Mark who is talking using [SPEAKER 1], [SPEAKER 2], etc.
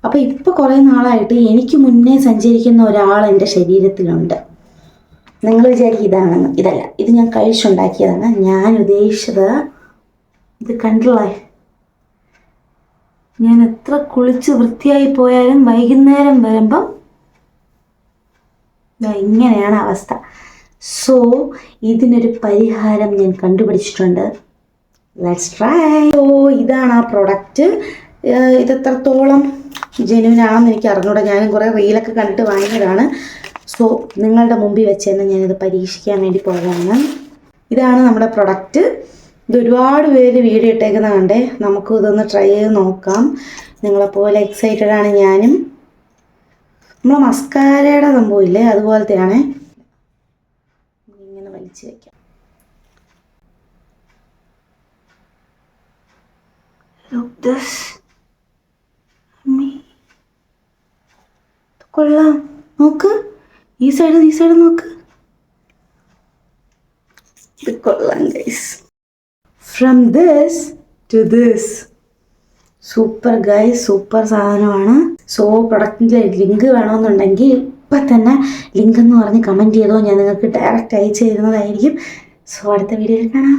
[SPEAKER 1] അപ്പോൾ ഇപ്പോൾ കുറേ നാളായിട്ട് എനിക്ക് മുന്നേ സഞ്ചരിക്കുന്ന ഒരാൾ എൻ്റെ ശരീരത്തിലുണ്ട്. നിങ്ങൾ വിചാരിക്കും ഇതാണെന്ന്. ഇതല്ല, ഇത് ഞാൻ കഴിച്ചുണ്ടാക്കിയതാണ്. ഞാൻ ഉദ്ദേശിച്ചത് ഇത് കണ്ടില്ലേ, ഞാൻ എത്ര കുളിച്ച് വൃത്തിയായി പോയാലും വൈകുന്നേരം വരുമ്പം ഇങ്ങനെയാണ് അവസ്ഥ. സോ ഇതിനൊരു പരിഹാരം ഞാൻ കണ്ടുപിടിച്ചിട്ടുണ്ട്. Let's try. സോ ഇതാണ് ആ പ്രൊഡക്റ്റ്. ഇത് എത്രത്തോളം ജെന്യുവൻ ആണെന്ന് എനിക്ക് അറിഞ്ഞൂടാ. ഞാനും കുറേ റീലൊക്കെ കണ്ടിട്ട് വാങ്ങിയതാണ്. സോ നിങ്ങളുടെ മുമ്പിൽ വെച്ച് തന്നെ ഞാനിത് പരീക്ഷിക്കാൻ വേണ്ടി പോകുകയാണ്. ഇതാണ് നമ്മുടെ പ്രൊഡക്റ്റ്. ഇത് ഒരുപാട് പേര് വീഡിയോ ഇട്ടേക്കുന്നത് കണ്ടേ. നമുക്കും ഇതൊന്ന് ട്രൈ ചെയ്ത് നോക്കാം. നിങ്ങളെപ്പോലെ എക്സൈറ്റഡ് ആണ് ഞാനും. നമ്മളെ മസ്കാരയുടെ സംഭവമില്ലേ, അതുപോലത്തെയാണ്. ഇങ്ങനെ വലിച്ചു വയ്ക്കാം. കൊള്ളാം, നോക്ക്. ഈ സൈഡ് നോക്ക്. ഇത് കൊള്ളാം guys. From this to this. Super guys, super സാധനമാണ്. സോ പ്രൊഡക്റ്റിൻ്റെ ലിങ്ക് വേണമെന്നുണ്ടെങ്കിൽ ഇപ്പം തന്നെ ലിങ്ക് എന്ന് പറഞ്ഞ് കമൻറ്റ് ചെയ്തോ, ഞാൻ നിങ്ങൾക്ക് ഡയറക്റ്റ് അയച്ചു തരുന്നതായിരിക്കും. സോ അടുത്ത വീഡിയോയിൽ കാണാം.